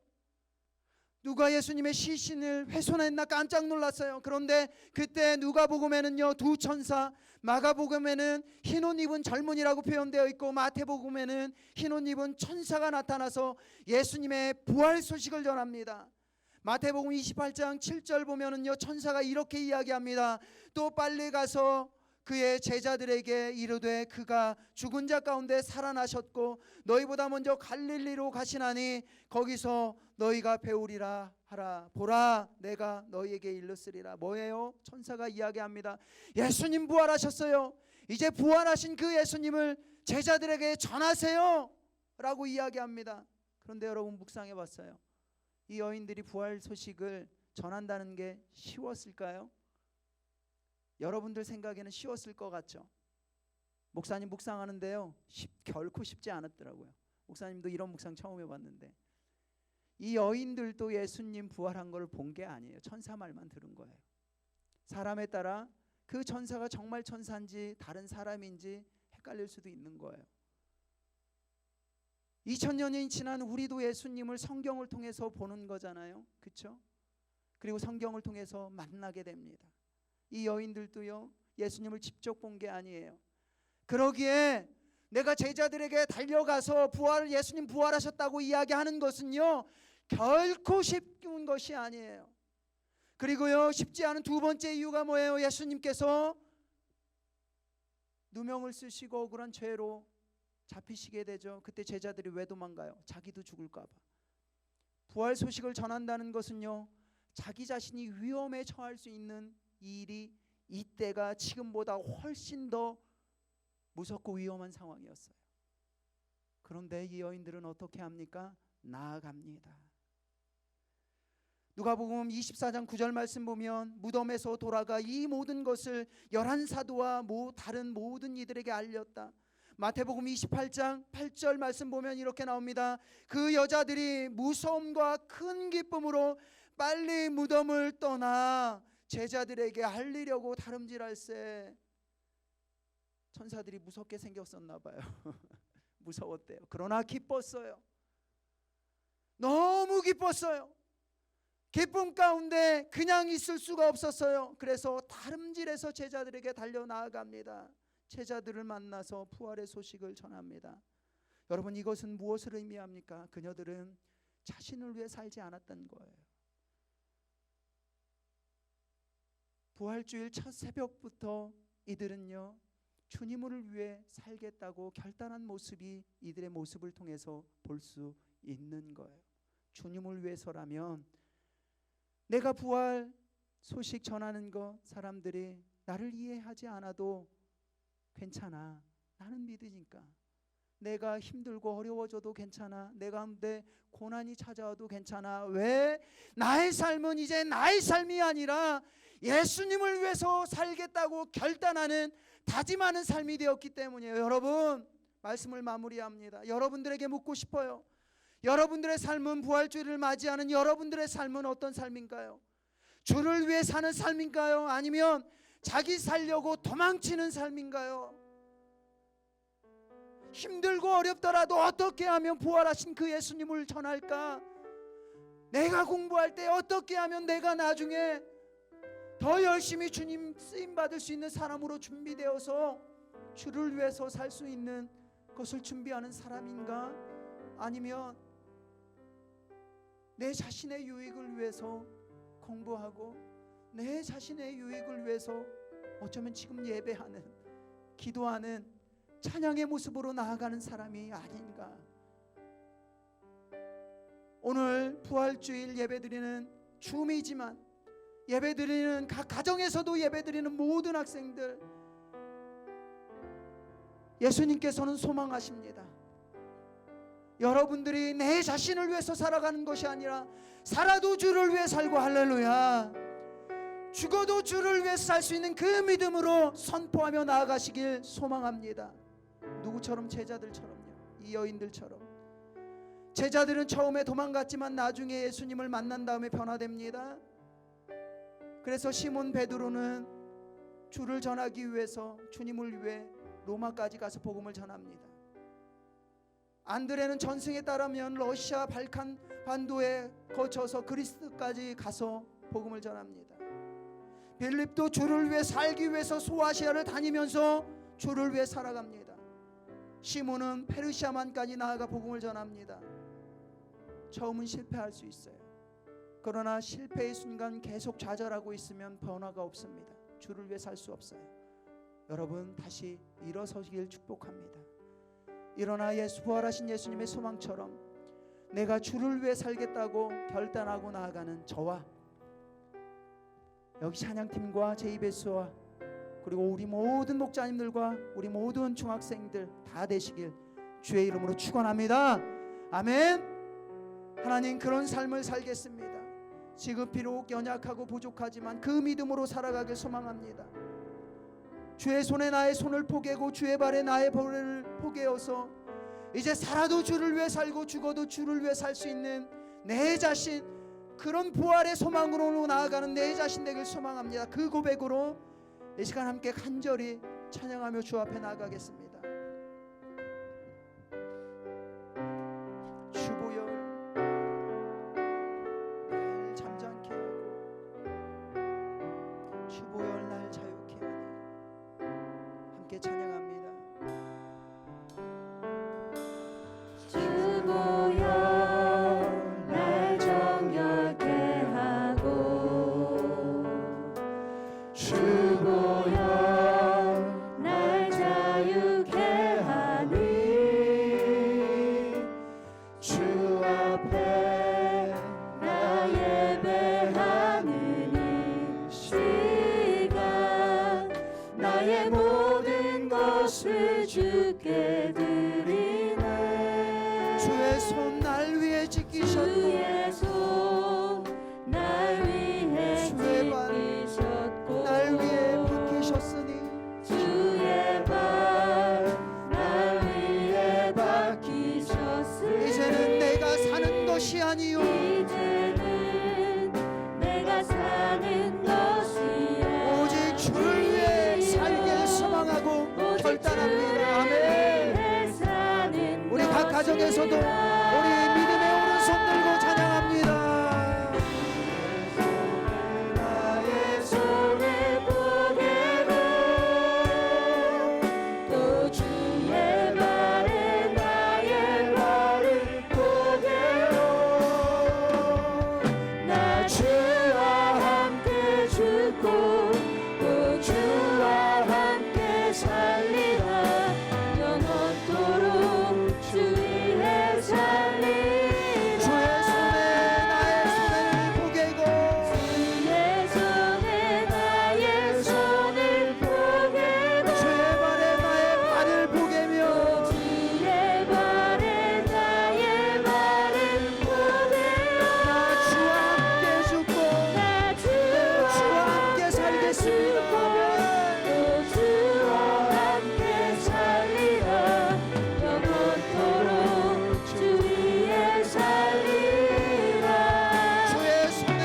누가 예수님의 시신을 훼손했나 깜짝 놀랐어요. 그런데 그때 누가복음에는요, 두 천사, 마가복음에는 흰 옷 입은 젊은이라고 표현되어 있고, 마태복음에는 흰 옷 입은 천사가 나타나서 예수님의 부활 소식을 전합니다. 마태복음 28장 7절 보면은요, 천사가 이렇게 이야기합니다. 또 빨리 가서 그의 제자들에게 이르되 그가 죽은 자 가운데 살아나셨고 너희보다 먼저 갈릴리로 가시나니 거기서 너희가 배우리라 하라. 보라, 내가 너희에게 일렀으리라. 뭐예요? 천사가 이야기합니다. 예수님 부활하셨어요. 이제 부활하신 그 예수님을 제자들에게 전하세요 라고 이야기합니다. 그런데 여러분, 묵상해 봤어요. 이 여인들이 부활 소식을 전한다는 게 쉬웠을까요? 여러분들 생각에는 쉬웠을 것 같죠? 목사님 묵상하는데요, 결코 쉽지 않았더라고요. 목사님도 이런 묵상 처음 해봤는데, 이 여인들도 예수님 부활한 걸 본 게 아니에요. 천사 말만 들은 거예요. 사람에 따라 그 천사가 정말 천사인지 다른 사람인지 헷갈릴 수도 있는 거예요. 2000년이 지난 우리도 예수님을 성경을 통해서 보는 거잖아요. 그렇죠? 그리고 성경을 통해서 만나게 됩니다. 이 여인들도요, 예수님을 직접 본 게 아니에요. 그러기에 내가 제자들에게 달려가서 예수님 부활하셨다고 이야기하는 것은요, 결코 쉬운 것이 아니에요. 그리고요, 쉽지 않은 두 번째 이유가 뭐예요? 예수님께서 누명을 쓰시고 억울한 죄로 잡히시게 되죠. 그때 제자들이 왜 도망가요? 자기도 죽을까 봐. 부활 소식을 전한다는 것은요, 자기 자신이 위험에 처할 수 있는 일이 이때가 지금보다 훨씬 더 무섭고 위험한 상황이었어요. 그런데 이 여인들은 어떻게 합니까? 나아갑니다. 누가복음 24장 9절 말씀 보면 무덤에서 돌아가 이 모든 것을 11사도와 다른 모든 이들에게 알렸다. 마태복음 28장 8절 말씀 보면 이렇게 나옵니다. 그 여자들이 무서움과 큰 기쁨으로 빨리 무덤을 떠나 제자들에게 알리려고 다름질할세. 천사들이 무섭게 생겼었나 봐요. 무서웠대요. 그러나 기뻤어요. 너무 기뻤어요. 기쁨 가운데 그냥 있을 수가 없었어요. 그래서 다름질해서 제자들에게 달려나아갑니다. 제자들을 만나서 부활의 소식을 전합니다. 여러분, 이것은 무엇을 의미합니까? 그녀들은 자신을 위해 살지 않았던 거예요. 부활주일 첫 새벽부터 이들은요, 주님을 위해 살겠다고 결단한 모습이 이들의 모습을 통해서 볼 수 있는 거예요. 주님을 위해서라면 내가 부활 소식 전하는 거 사람들이 나를 이해하지 않아도 괜찮아. 나는 믿으니까. 내가 힘들고 어려워져도 괜찮아. 내 가운데 고난이 찾아와도 괜찮아. 왜? 나의 삶은 이제 나의 삶이 아니라 예수님을 위해서 살겠다고 결단하는, 다짐하는 삶이 되었기 때문이에요. 여러분, 말씀을 마무리합니다. 여러분들에게 묻고 싶어요. 여러분들의 삶은, 부활주의를 맞이하는 여러분들의 삶은 어떤 삶인가요? 주를 위해 사는 삶인가요? 아니면 자기 살려고 도망치는 삶인가요? 힘들고 어렵더라도 어떻게 하면 부활하신 그 예수님을 전할까? 내가 공부할 때 어떻게 하면 내가 나중에 더 열심히 주님 쓰임 받을 수 있는 사람으로 준비되어서 주를 위해서 살 수 있는 것을 준비하는 사람인가? 아니면 내 자신의 유익을 위해서 공부하고 내 자신의 유익을 위해서 어쩌면 지금 예배하는, 기도하는, 찬양의 모습으로 나아가는 사람이 아닌가? 오늘 부활주일 예배드리는 줌이지만 예배드리는 각 가정에서도 예배드리는 모든 학생들, 예수님께서는 소망하십니다. 여러분들이 내 자신을 위해서 살아가는 것이 아니라 살아도 주를 위해 살고, 할렐루야, 죽어도 주를 위해 살 수 있는 그 믿음으로 선포하며 나아가시길 소망합니다. 누구처럼? 제자들처럼요. 이 여인들처럼. 제자들은 처음에 도망갔지만 나중에 예수님을 만난 다음에 변화됩니다. 그래서 시몬 베드로는 주를 전하기 위해서 주님을 위해 로마까지 가서 복음을 전합니다. 안드레는 전승에 따르면 러시아 발칸 반도에 거쳐서 그리스까지 가서 복음을 전합니다. 빌립도 주를 위해 살기 위해서 소아시아를 다니면서 주를 위해 살아갑니다. 시몬은 페르시아만까지 나아가 복음을 전합니다. 처음은 실패할 수 있어요. 그러나 실패의 순간 계속 좌절하고 있으면 변화가 없습니다. 주를 위해 살 수 없어요. 여러분 다시 일어서시길 축복합니다. 일어나 부활하신 예수님의 소망처럼 내가 주를 위해 살겠다고 결단하고 나아가는 저와 여기 찬양팀과 제이베스와 그리고 우리 모든 목자님들과 우리 모든 중학생들 다 되시길 주의 이름으로 축원합니다. 아멘. 하나님, 그런 삶을 살겠습니다. 지금 비록 연약하고 부족하지만 그 믿음으로 살아가길 소망합니다. 주의 손에 나의 손을 포개고 주의 발에 나의 발을 포개어서 이제 살아도 주를 위해 살고 죽어도 주를 위해 살 수 있는 내 자신, 그런 부활의 소망으로 나아가는 내 자신 되길 소망합니다. 그 고백으로 이 시간 함께 간절히 찬양하며 주 앞에 나아가겠습니다. 주보여 날 잠잠케 하고 주보여 날 자유케 하니 함께 찬양합니다. 주보여 날 정결케 하고 주보여 날 자유케 하니 주 앞에 나 예배하는 이 시간 나의 모든 것을 주께 드리네. 주의 손 날 위해 지키셨고 주의 손 날 위해 주의 발 지키셨고 날 위해 박히셨으니 주의 발 날 위해 박히셨으니 이제는 내가 사는 것이 아니요 이제는 내가 사는 것이 오직 주를 위해 살길 소망하고 결단합니다. 아멘. 사는 우리 각 가정에서도 우리 믿음의 오른손 들고 찬양합니다. 나의 손을 포개고 또 주의 발에 나의 발을 포개고 나 주와 함께 죽고 또 주와 함께 살리라. 영원토록 주 위에 살리라. 주의 손에 나의 손을 포개고 주의 손에 나의 손을 포개고 주의 발에 나의 발을 포개며 주의 발에 나의 발을 포개고 나 주와 함께 죽고 나 주와 함께 살겠습니다. 아멘. 또 주와 함께 살리라. 영원토록 주 위에 살리라. 주의 손에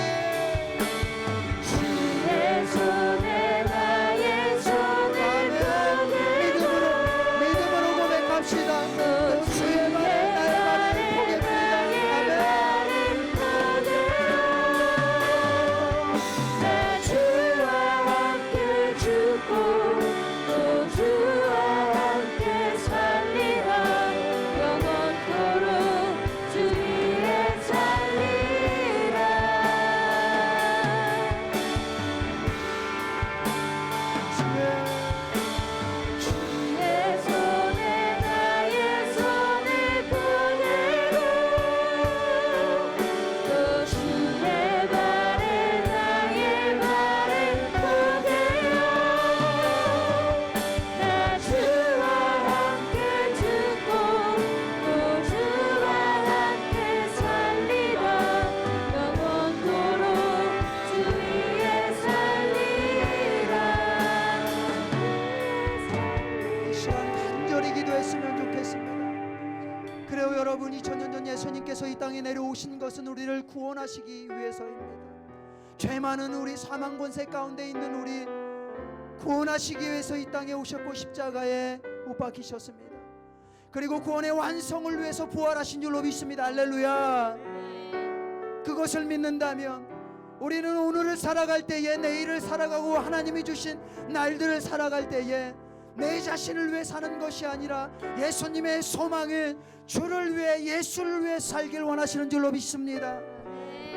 하나님께서 이 땅에 내려오신 것은 우리를 구원하시기 위해서입니다. 죄 많은 우리 사망 권세 가운데 있는 우리 구원하시기 위해서 이 땅에 오셨고 십자가에 못 박히셨습니다. 그리고 구원의 완성을 위해서 부활하신 줄로 믿습니다. 할렐루야. 그것을 믿는다면 우리는 오늘을 살아갈 때에, 내일을 살아가고 하나님이 주신 날들을 살아갈 때에 내 자신을 위해 사는 것이 아니라 예수님의 소망을, 주를 위해, 예수를 위해 살길 원하시는 줄로 믿습니다.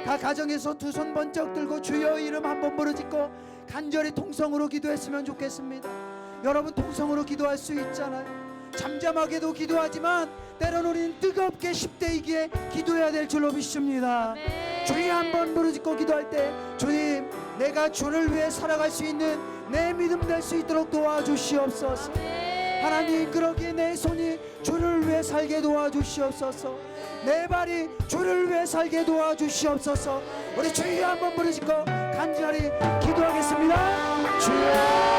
각 가정에서 두 손 번쩍 들고 주여 이름 한번 부르짖고 간절히 통성으로 기도했으면 좋겠습니다. 여러분, 통성으로 기도할 수 있잖아요. 잠잠하게도 기도하지만 때로는 우리는 뜨겁게 10대이기에 기도해야 될 줄로 믿습니다. 주님 한번 부르짖고 기도할 때, 주님, 내가 주를 위해 살아갈 수 있는 내 믿음 될 수 있도록 도와주시옵소서. 하나님, 그러기에 내 손이 주를 위해 살게 도와주시옵소서. 내 발이 주를 위해 살게 도와주시옵소서. 우리 주여 한번 부르짖고 간절히 기도하겠습니다. 주여,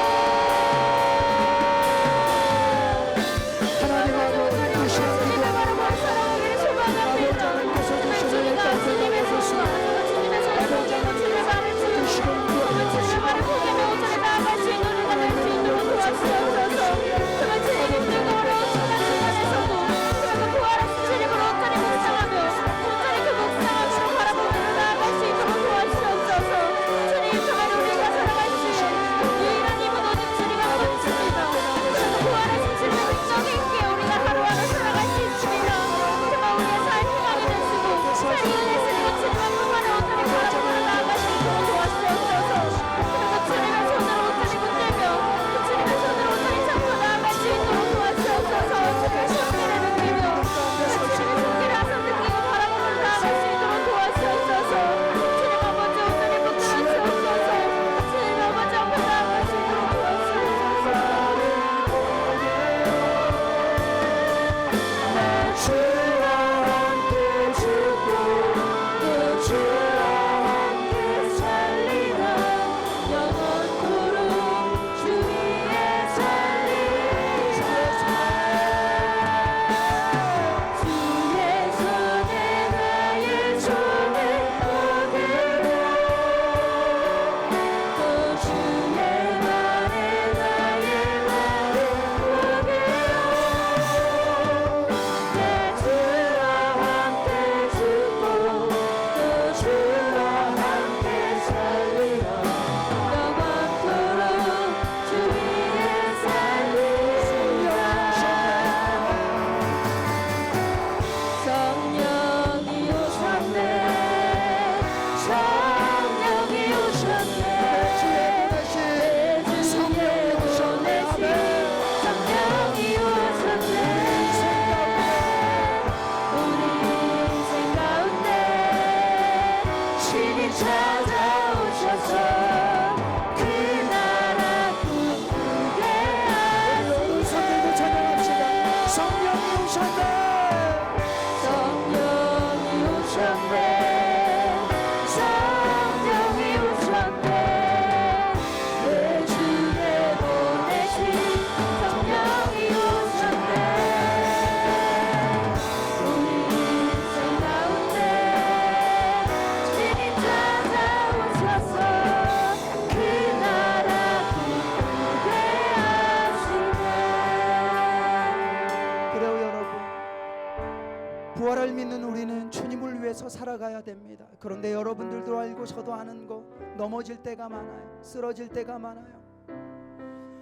부활을 믿는 우리는 주님을 위해서 살아가야 됩니다. 그런데 여러분들도 알고 저도 아는 거, 넘어질 때가 많아요. 쓰러질 때가 많아요.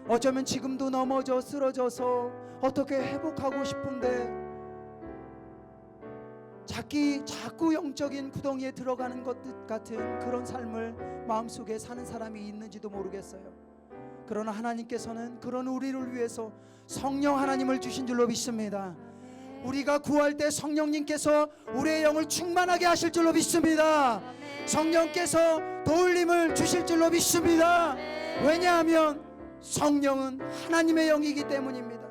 어쩌면 지금도 넘어져 쓰러져서 어떻게 회복하고 싶은데 자꾸 영적인 구덩이에 들어가는 것 같은 그런 삶을 마음속에 사는 사람이 있는지도 모르겠어요. 그러나 하나님께서는 그런 우리를 위해서 성령 하나님을 주신 줄로 믿습니다. 우리가 구할 때 성령님께서 우리의 영을 충만하게 하실 줄로 믿습니다. 성령께서 도울림을 주실 줄로 믿습니다. 왜냐하면 성령은 하나님의 영이기 때문입니다.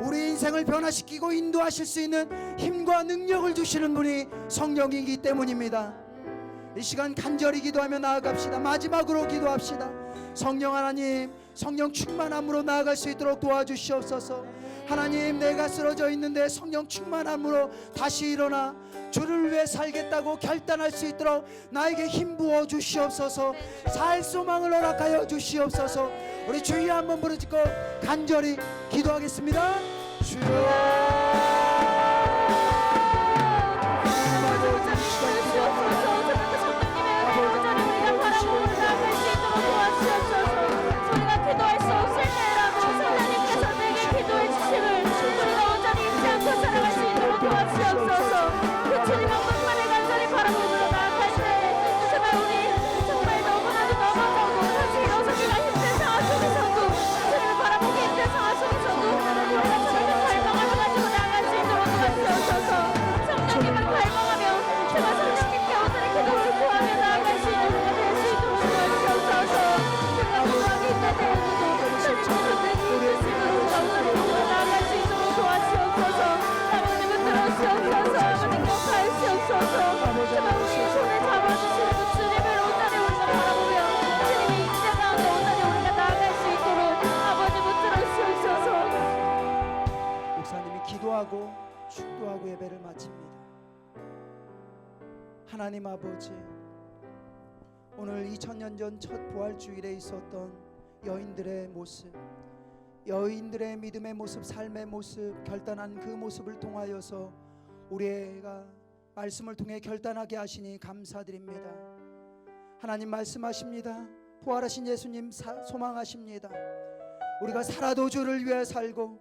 우리 인생을 변화시키고 인도하실 수 있는 힘과 능력을 주시는 분이 성령이기 때문입니다. 이 시간 간절히 기도하며 나아갑시다. 마지막으로 기도합시다. 성령 하나님, 성령 충만함으로 나아갈 수 있도록 도와주시옵소서. 하나님, 내가 쓰러져 있는데 성령 충만함으로 다시 일어나 주를 위해 살겠다고 결단할 수 있도록 나에게 힘 부어 주시옵소서. 살 소망을 허락하여 주시옵소서. 우리 주여 한번 부르짖고 간절히 기도하겠습니다. 목사님이 기도하고 축도하고 예배를 마칩니다. 하나님 아버지, 오늘 2000년 전 첫 부활주일에 있었던 여인들의 모습, 여인들의 믿음의 모습, 삶의 모습, 결단한 그 모습을 통하여서 우리가 말씀을 통해 결단하게 하시니 감사드립니다. 하나님 말씀하십니다. 부활하신 예수님 소망하십니다. 우리가 살아도 주를 위해 살고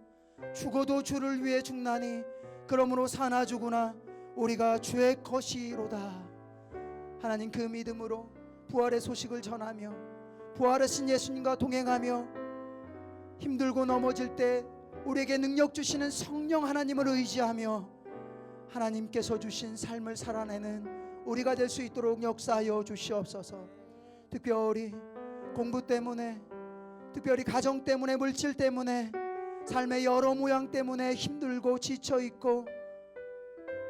죽어도 주를 위해 죽나니 그러므로 사나 죽으나 우리가 주의 것이로다. 하나님, 그 믿음으로 부활의 소식을 전하며 부활하신 예수님과 동행하며 힘들고 넘어질 때 우리에게 능력 주시는 성령 하나님을 의지하며 하나님께서 주신 삶을 살아내는 우리가 될 수 있도록 역사하여 주시옵소서. 특별히 공부 때문에, 특별히 가정 때문에, 물질 때문에, 삶의 여러 모양 때문에 힘들고 지쳐있고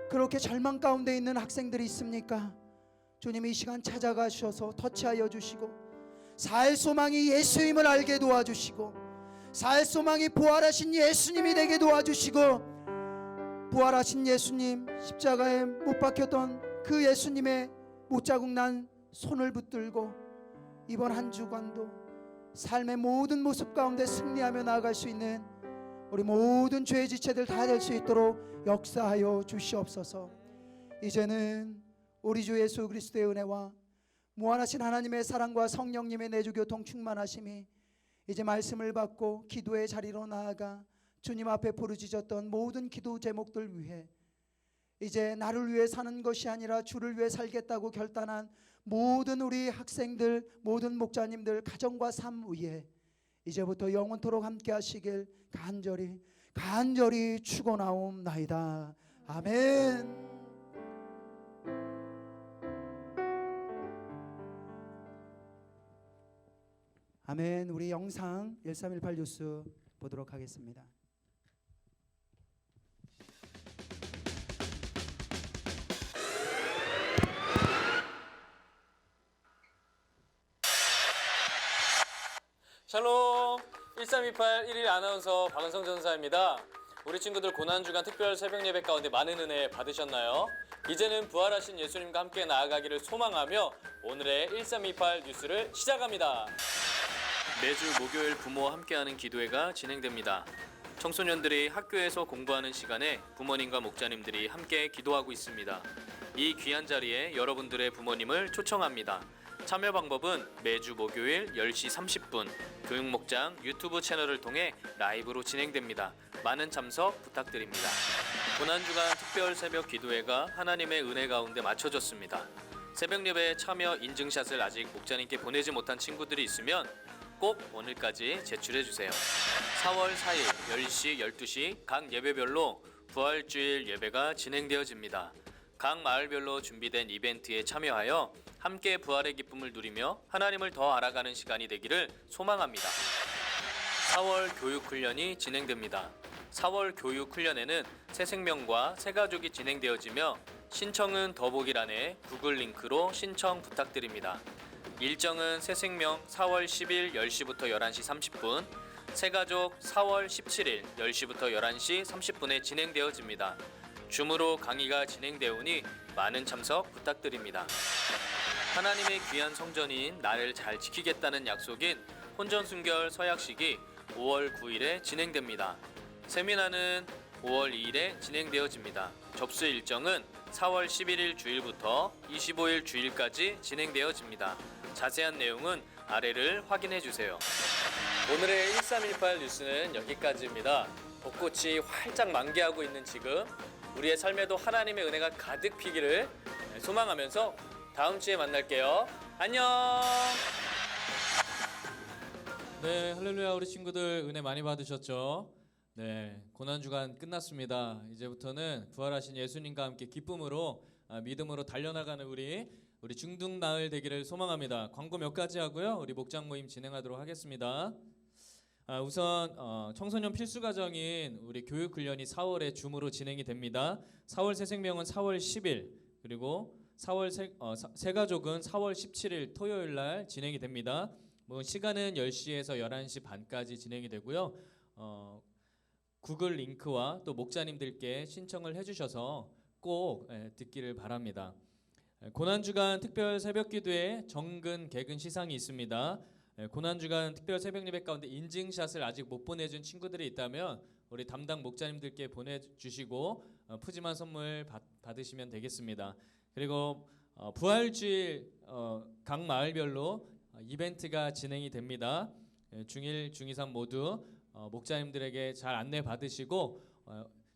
그렇게 절망 가운데 있는 학생들이 있습니까? 주님, 이 시간 찾아가셔서 터치하여 주시고 살 소망이 예수님을 알게 도와주시고 살 소망이 부활하신 예수님이 되게 도와주시고 부활하신 예수님, 십자가에 못 박혔던 그 예수님의 못자국 난 손을 붙들고 이번 한 주간도 삶의 모든 모습 가운데 승리하며 나아갈 수 있는 우리 모든 죄의 지체들 다 될 수 있도록 역사하여 주시옵소서. 이제는 우리 주 예수 그리스도의 은혜와 무한하신 하나님의 사랑과 성령님의 내주 교통 충만하심이 이제 말씀을 받고 기도의 자리로 나아가 주님 앞에 부르짖었던 모든 기도 제목들 위해 이제 나를 위해 사는 것이 아니라 주를 위해 살겠다고 결단한 모든 우리 학생들, 모든 목자님들 가정과 삶 위에 이제부터 영원토록 함께 하시길 간절히 축원하옵나이다. 아멘. 아멘. 우리 영상 1318 뉴스 보도록 하겠습니다. 샬롬, 1328 1일 아나운서 박은성 전사입니다. 우리 친구들 고난주간 특별 새벽 예배 가운데 많은 은혜 받으셨나요? 이제는 부활하신 예수님과 함께 나아가기를 소망하며 오늘의 1328 뉴스를 시작합니다. 매주 목요일 부모와 함께하는 기도회가 진행됩니다. 청소년들이 학교에서 공부하는 시간에 부모님과 목자님들이 함께 기도하고 있습니다. 이 귀한 자리에 여러분들의 부모님을 초청합니다. 참여 방법은 매주 목요일 10시 30분 교육목장 유튜브 채널을 통해 라이브로 진행됩니다. 많은 참석 부탁드립니다. 고난주간 특별 새벽 기도회가 하나님의 은혜 가운데 마쳐졌습니다. 새벽 예배 참여 인증샷을 아직 목자님께 보내지 못한 친구들이 있으면 꼭 오늘까지 제출해 주세요. 4월 4일 10시, 12시 각 예배별로 부활주일 예배가 진행되어집니다. 각 마을별로 준비된 이벤트에 참여하여 함께 부활의 기쁨을 누리며 하나님을 더 알아가는 시간이 되기를 소망합니다. 4월 교육훈련이 진행됩니다. 4월 교육훈련에는 새생명과 새가족이 진행되어지며 신청은 더보기란에 구글 링크로 신청 부탁드립니다. 일정은 새생명 4월 10일 10시부터 11시 30분, 새가족 4월 17일 10시부터 11시 30분에 진행되어집니다. 줌으로 강의가 진행되오니 많은 참석 부탁드립니다. 하나님의 귀한 성전인 나를 잘 지키겠다는 약속인 혼전순결 서약식이 5월 9일에 진행됩니다. 세미나는 5월 2일에 진행되어집니다. 접수 일정은 4월 11일 주일부터 25일 주일까지 진행되어집니다. 자세한 내용은 아래를 확인해 주세요. 오늘의 1318 뉴스는 여기까지입니다. 벚꽃이 활짝 만개하고 있는 지금 우리의 삶에도 하나님의 은혜가 가득 피기를 소망하면서 다음 주에 만날게요. 안녕. 네, 할렐루야. 우리 친구들 은혜 많이 받으셨죠? 네, 고난주간 끝났습니다. 이제부터는 부활하신 예수님과 함께 기쁨으로 믿음으로 달려나가는 우리 중등나을 되기를 소망합니다. 광고 몇 가지 하고요. 우리 목장 모임 진행하도록 하겠습니다. 우선 청소년 필수과정인 우리 교육훈련이 4월에 줌으로 진행이 됩니다. 4월 새생명은 4월 10일 그리고 4월 새가족은 4월 17일 토요일 날 진행이 됩니다. 시간은 10시에서 11시 반까지 진행이 되고요. 구글 링크와 또 목자님들께 신청을 해주셔서 꼭 듣기를 바랍니다. 고난주간 특별 새벽기도에 정근 개근 시상이 있습니다. 고난주간 특별 새벽 예배 가운데 인증샷을 아직 못 보내준 친구들이 있다면 우리 담당 목자님들께 보내주시고 푸짐한 선물 받으시면 되겠습니다. 그리고 부활주일 각 마을별로 이벤트가 진행이 됩니다. 중1, 중2, 3 모두 목자님들에게 잘 안내 받으시고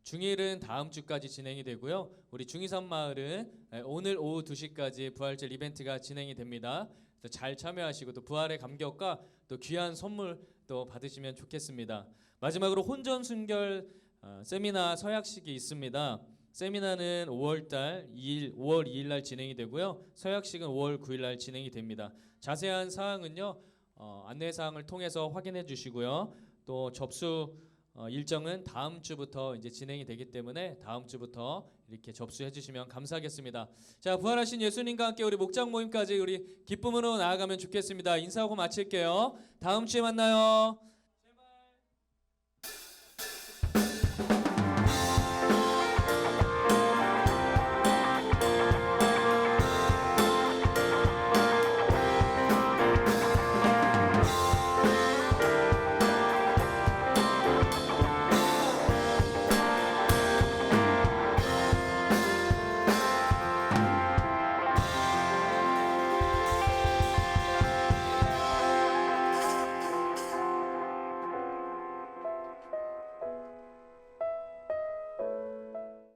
중1은 다음 주까지 진행이 되고요. 우리 중2, 3 마을은 오늘 오후 2시까지 부활절 이벤트가 진행이 됩니다. 잘 참여하시고 또 부활의 감격과 또 귀한 선물 또 받으시면 좋겠습니다. 마지막으로 혼전순결 세미나 서약식이 있습니다. 세미나는 5월 2일 날 진행이 되고요. 서약식은 5월 9일 날 진행이 됩니다. 자세한 사항은요. 안내 사항을 통해서 확인해 주시고요. 또 접수 일정은 다음 주부터 이제 진행이 되기 때문에 다음 주부터 이렇게 접수해 주시면 감사하겠습니다. 자, 부활하신 예수님과 함께 우리 목장 모임까지 우리 기쁨으로 나아가면 좋겠습니다. 인사하고 마칠게요. 다음 주에 만나요.